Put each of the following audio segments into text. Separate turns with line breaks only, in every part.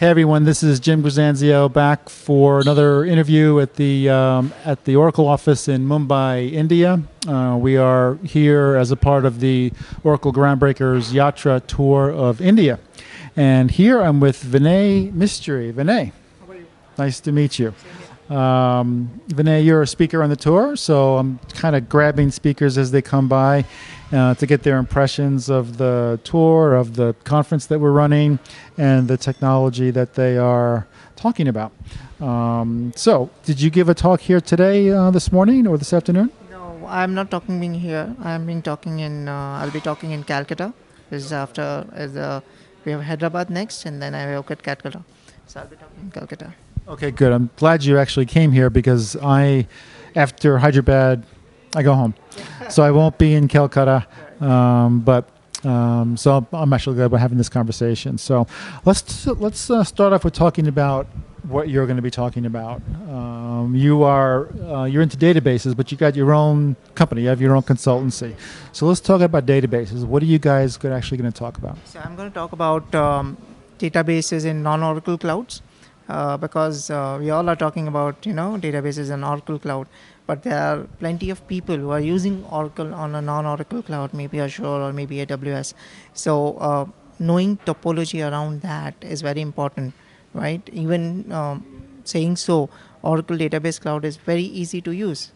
Hey everyone, this is Jim Grisanzio back for another interview at the Oracle office in Mumbai, India. We are here as a part of the Oracle Groundbreakers Yatra Tour of India. And here I'm with Vinay Mistry. Vinay,
How are you?
nice to meet you.
Same here.
Vinay, you're a speaker on the tour, so I'm kind of grabbing speakers as they come by to get their impressions of the tour, of the conference that we're running, and the technology that they are talking about. So, did you give a talk here today, this morning, or this afternoon?
No, I'm not talking being here. I'm being talking in. I'll be talking in Calcutta. Is after we have Hyderabad next, and then I work at Calcutta. So I'll be talking in Calcutta.
Okay, good. I'm glad you actually came here because after Hyderabad, I go home. So I won't be in Calcutta, so I'm actually glad we're having this conversation. So let's start off with talking about what you're going to be talking about. You're into databases, but you got your own company. You have your own consultancy. So let's talk about databases. What are you guys actually going to talk about?
So I'm going to talk about databases in non-Oracle clouds because we all are talking about databases in Oracle cloud, but there are plenty of people who are using Oracle on a non-Oracle cloud, maybe Azure or maybe AWS. So knowing topology around that is very important, right? Even saying so, Oracle Database Cloud is very easy to use.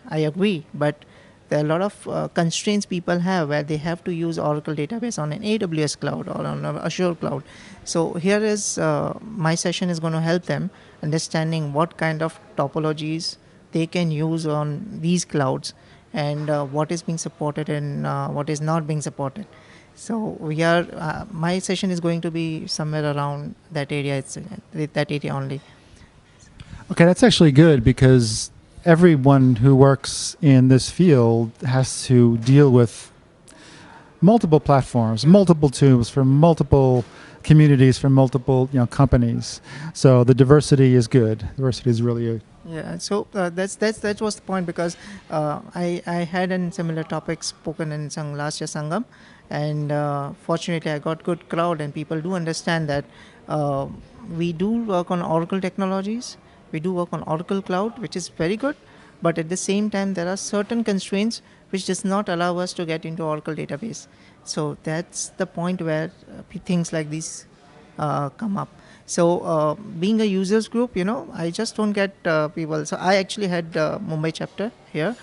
I agree, but there are a lot of constraints people have where they have to use Oracle database on an AWS cloud or on an Azure cloud. So here is my session is going to help them understanding what kind of topologies they can use on these clouds and what is being supported and what is not being supported. So my session is going to be somewhere around that area. It's that area only.
Okay, that's actually good because everyone who works in this field has to deal with multiple platforms, multiple tools from multiple communities, from multiple companies. So the diversity is good. Diversity is really good.
Yeah, so that was the point because I had a similar topic spoken in last year Sangam, and fortunately I got good crowd and people do understand that we do work on Oracle technologies, we do work on Oracle Cloud, which is very good, but at the same time there are certain constraints which does not allow us to get into Oracle database. So that's the point where things like these come up. So being a users group, I just don't get people. So I actually had Mumbai chapter here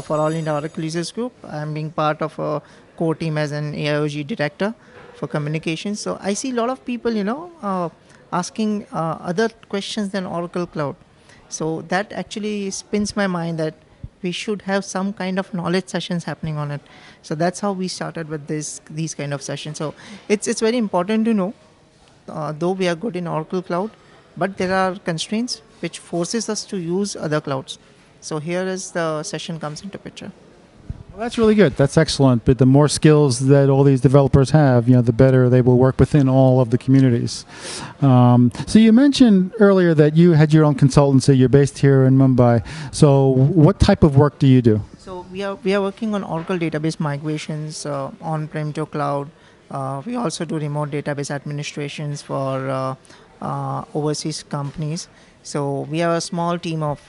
for All India Oracle Users Group. I'm being part of a core team as an AIOG director for communications. So I see a lot of people, asking other questions than Oracle Cloud. So that actually spins my mind that we should have some kind of knowledge sessions happening on it. So that's how we started with these kind of sessions. So it's very important to know. Though we are good in Oracle Cloud, but there are constraints which forces us to use other clouds. So here is the session comes into picture.
Well, that's really good. That's excellent. But the more skills that all these developers have, the better they will work within all of the communities. So you mentioned earlier that you had your own consultancy. You're based here in Mumbai. So what type of work do you do?
So we are working on Oracle database migrations on-prem to cloud. We also do remote database administrations for overseas companies. So we have a small team of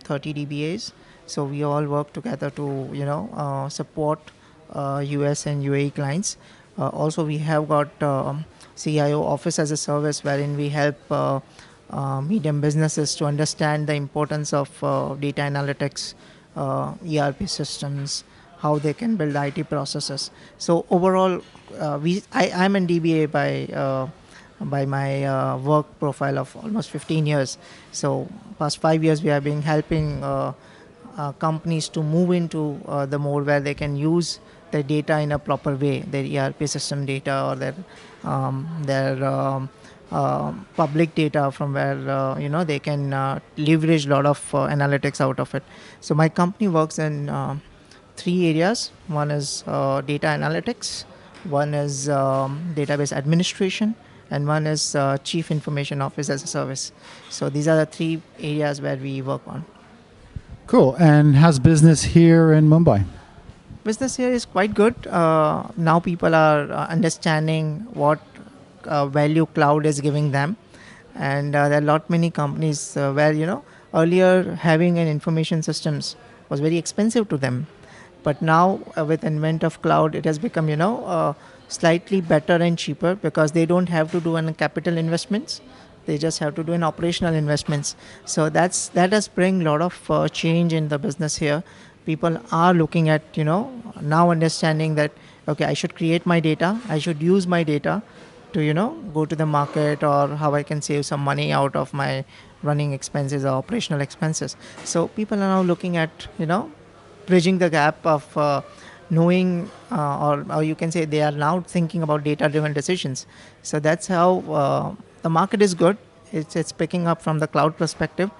30 DBAs. So we all work together to support US and UAE clients. Also, we have got CIO Office as a service wherein we help medium businesses to understand the importance of data analytics, ERP systems, how they can build IT processes. So overall, I'm an DBA by my work profile of almost 15 years. So past 5 years we have been helping companies to move into the mode where they can use their data in a proper way, their ERP system data or their public data from where they can leverage a lot of analytics out of it. So my company works in 3 areas. One is data analytics, one is database administration, and one is Chief Information Office as a service. So these are the 3 areas where we work on.
Cool. And how's business here in Mumbai?
Business here is quite good. Now people are understanding what value cloud is giving them. And there are lot many companies where earlier having an information systems was very expensive to them, but now with advent of cloud it has become slightly better and cheaper because they don't have to do any capital investments, they just have to do an operational investments. So that has bring a lot of change in the business here. People are looking at now understanding that okay, I should create my data, I should use my data to go to the market, or how I can save some money out of my running expenses or operational expenses. So people are now looking at bridging the gap of knowing, or you can say they are now thinking about data driven decisions. So that's how the market is good. It's picking up from the cloud perspective,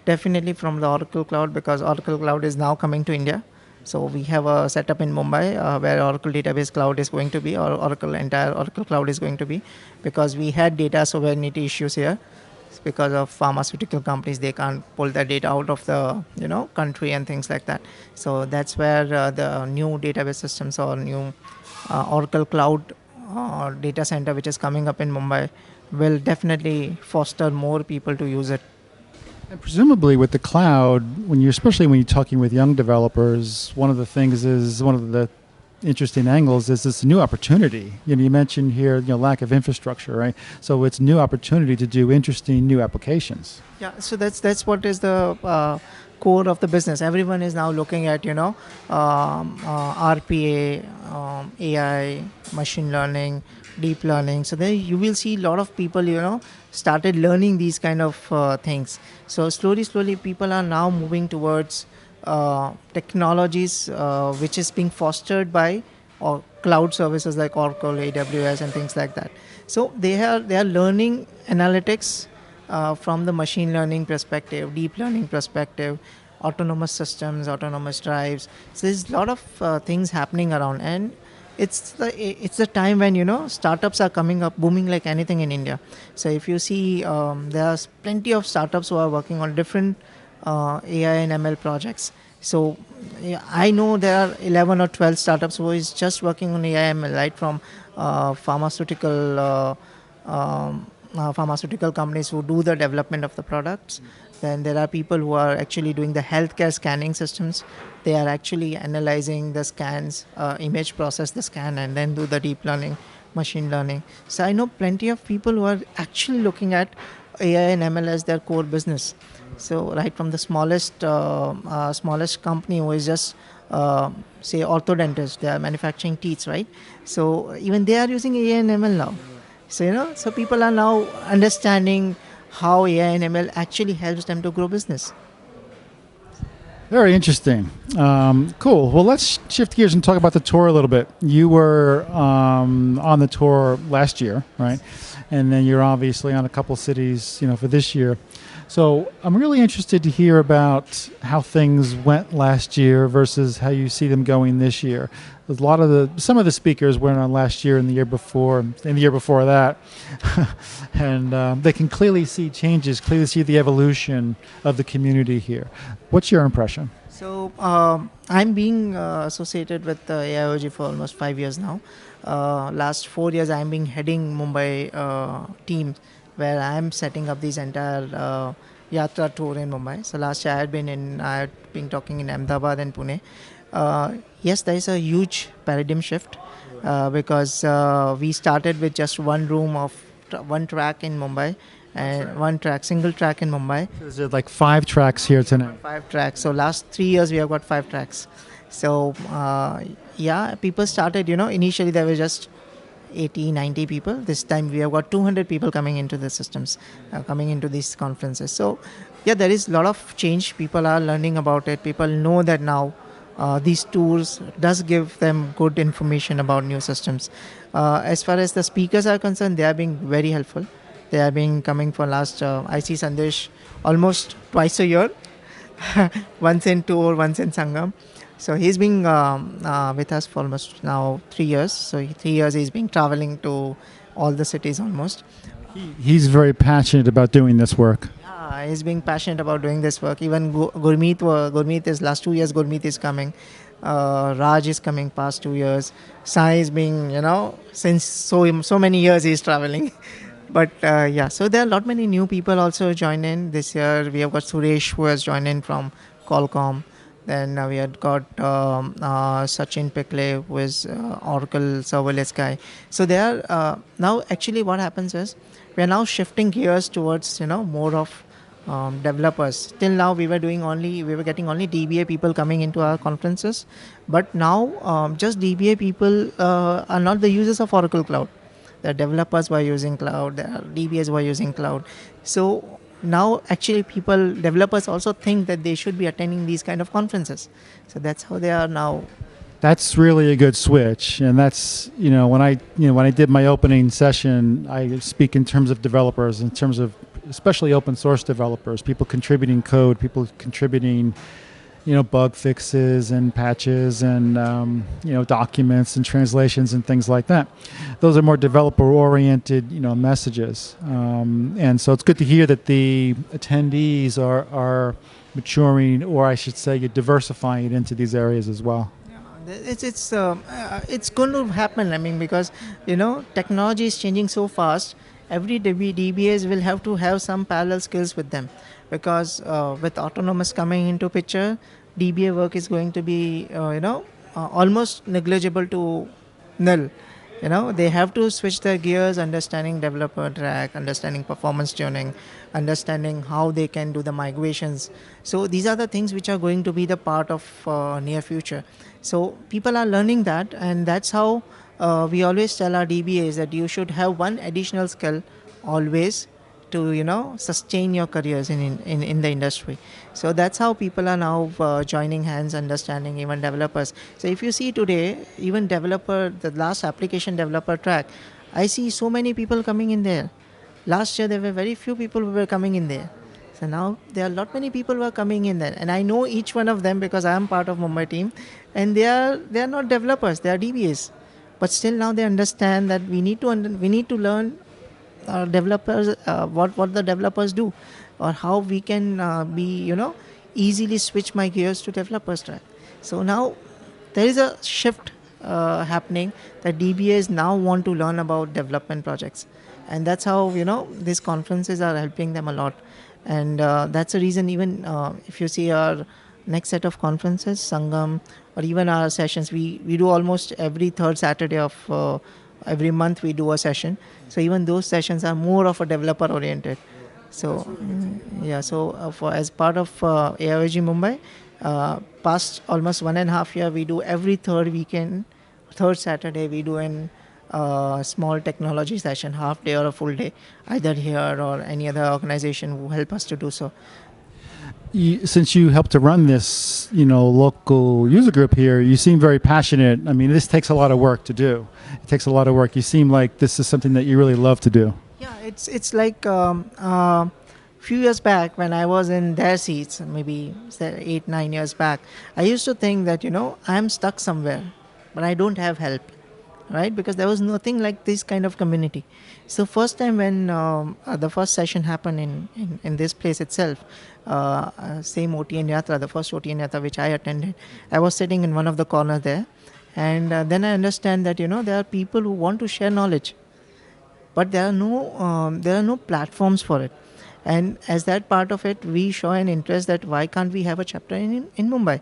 definitely from the Oracle cloud, because Oracle cloud is now coming to India. So we have a setup in Mumbai where Oracle database cloud is going to be, or entire Oracle cloud is going to be, because we had data sovereignty issues here. It's because of pharmaceutical companies, they can't pull that data out of the country and things like that. So that's where the new database systems or new Oracle cloud data center which is coming up in Mumbai will definitely foster more people to use it.
And presumably with the cloud, especially when you're talking with young developers, one of the things is one of the interesting angles is this new opportunity. You mentioned here, lack of infrastructure, right? So it's new opportunity to do interesting new applications.
Yeah, so that's what is the core of the business. Everyone is now looking at RPA, AI, machine learning, deep learning. So there you will see a lot of people started learning these kind of things. So slowly people are now moving towards technologies which is being fostered by or cloud services like Oracle, AWS, and things like that. So they are learning analytics from the machine learning perspective, deep learning perspective, autonomous systems, autonomous drives. So there's a lot of things happening around, and it's the time when startups are coming up booming like anything in India. So if you see, there's plenty of startups who are working on different AI and ML projects. So yeah, I know there are 11 or 12 startups who is just working on AI ML, right from pharmaceutical companies who do the development of the products. Then there are people who are actually doing the healthcare scanning systems. They are actually analyzing the scans, image process the scan, and then do the deep learning, machine learning. So I know plenty of people who are actually looking at AI and ML as their core business. So right from the smallest company who is just say orthodontist, they are manufacturing teeth, right? So even they are using AI and ML now. So so people are now understanding how AI and ML actually helps them to grow business.
Very interesting. Cool. Well, let's shift gears and talk about the tour a little bit. You were on the tour last year, right? And then you're obviously on a couple cities, for this year. So I'm really interested to hear about how things went last year versus how you see them going this year. Some of the speakers went on last year and the year before, and the year before that, and they can clearly see changes, clearly see the evolution of the community here. What's your impression?
So I'm being associated with AIOG for almost 5 years now. Last 4 years I'm being heading Mumbai team, where I'm setting up this entire Yatra tour in Mumbai. So last year I had been talking in Ahmedabad and Pune. Yes, there is a huge paradigm shift because we started with just one room of one track in Mumbai, and single track in Mumbai.
So is it like 5 tracks here tonight?
5 tracks. So last 3 years we have got 5 tracks. So yeah, people started, initially there were just 80, 90 people. This time we have got 200 people coming into the systems, coming into these conferences. So yeah, there is a lot of change. People are learning about it. People know that now these tours does give them good information about new systems. As far as the speakers are concerned, they are being very helpful. They are being coming for last, I see Sandesh almost twice a year, once in tour, once in Sangam. So he's been with us for almost now 3 years. So 3 years he's been traveling to all the cities almost.
He's very passionate about doing this work.
Yeah, he's being passionate about doing this work. Even Gurmeet is last 2 years. Gurmeet is coming. Raj is coming past 2 years. Sai is being since so many years he's traveling. But yeah, so there are a lot many new people also join in this year. We have got Suresh who has joined in from Qualcomm. Then we had got Sachin Pikle, who is Oracle serverless guy. So they are now actually what happens is we are now shifting gears towards more of developers. Till now we were getting only DBA people coming into our conferences, but now just DBA people are not the users of Oracle Cloud. The developers were using cloud, the DBAs were using cloud. So now actually developers also think that they should be attending these kind of conferences. So that's how they are now.
That's really a good switch, and that's when I did my opening session, I speak in terms of developers, in terms of especially open source developers, people contributing code, people contributing bug fixes and patches and documents and translations and things like that. Those are more developer-oriented messages, and so it's good to hear that the attendees are maturing, or I should say, you're diversifying it into these areas as well.
It's going to happen. I mean, because technology is changing so fast. Every DBAs will have to have some parallel skills with them, because with autonomous coming into picture, DBA work is going to be almost negligible to nil. They have to switch their gears, understanding developer track, understanding performance tuning, understanding how they can do the migrations. So these are the things which are going to be the part of near future. So people are learning that, and that's how we always tell our DBAs that you should have one additional skill always to sustain your careers in the industry. So that's how people are now joining hands, understanding, even developers. So if you see today, even the last application developer track, I see so many people coming in there. Last year there were very few people who were coming in there. So now there are a lot many people who are coming in there, and I know each one of them because I am part of Mumbai team, and they are not developers, they are DBAs, but still now they understand that we need to learn developers, what the developers do, or how we can be easily switch my gears to developers track. So now there is a shift happening that DBAs now want to learn about development projects, and that's how these conferences are helping them a lot. And that's the reason, even if you see our next set of conferences, Sangam, or even our sessions, we do almost every third Saturday of every month we do a session. So even those sessions are more of a developer oriented. So yeah, so for as part of AIOG Mumbai, past almost 1.5 year, we do every third Saturday we do an small technology session, half day or a full day, either here or any other organization who help us to do so.
Since you helped to run this, local user group here, you seem very passionate. I mean, this takes a lot of work to do. It takes a lot of work. You seem like this is something that you really love to do.
Yeah, it's like few years back when I was in their seats, maybe 8-9 years back, I used to think that I'm stuck somewhere, but I don't have help, right? Because there was nothing like this kind of community. So first time when the first session happened in this place itself, same OTN Yatra, the first OTN Yatra which I attended, I was sitting in one of the corners there, and then I understand that there are people who want to share knowledge, but there are no platforms for it. And as that part of it, we show an interest that why can't we have a chapter in Mumbai.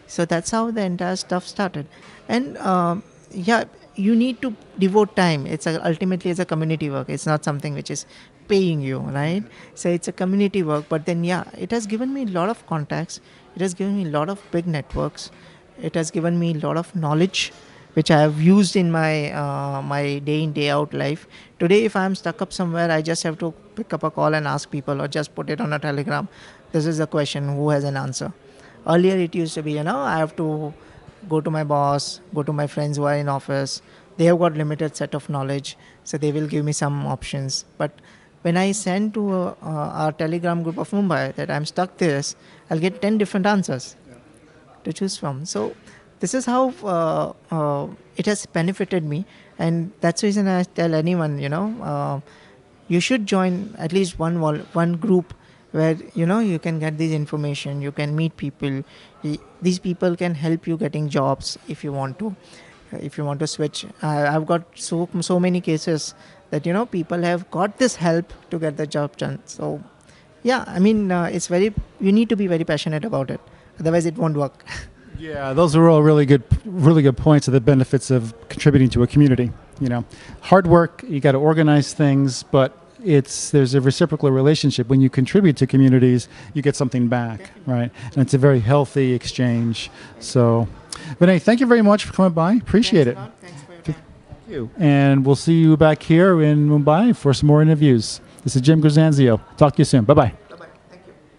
So that's how the entire stuff started. And yeah, you need to devote time. Ultimately it's a community work. It's not something which is paying you, right? So it's a community work. But then yeah, it has given me a lot of contacts. It has given me a lot of big networks. It has given me a lot of knowledge which I have used in my day in day out life. Today, if I am stuck up somewhere, I just have to pick up a call and ask people, or just put it on a Telegram. This is the question. Who has an answer? Earlier, it used to be, I have to go to my boss, go to my friends who are in office. They have got limited set of knowledge, so they will give me some options. But when I send to our Telegram group of Mumbai that I'm stuck this, I'll get 10 different answers to choose from. So this is how it has benefited me, and that's the reason I tell anyone, you should join at least one group where you can get this information, you can meet people. These people can help you getting jobs if you want to switch. I've got so many cases that people have got this help to get the job done. So yeah, I mean, it's very, you need to be very passionate about it, otherwise it won't work.
Yeah, those are all really good points of the benefits of contributing to a community. Hard work, you got to organize things, but there's a reciprocal relationship. When you contribute to communities, you get something back, right? And it's a very healthy exchange. So, Vinay, thank you very much for coming by. Appreciate it.
Thanks for your time.
Thank you. And we'll see you back here in Mumbai for some more interviews. This is Jim Grisanzio. Talk to you soon. Bye-bye.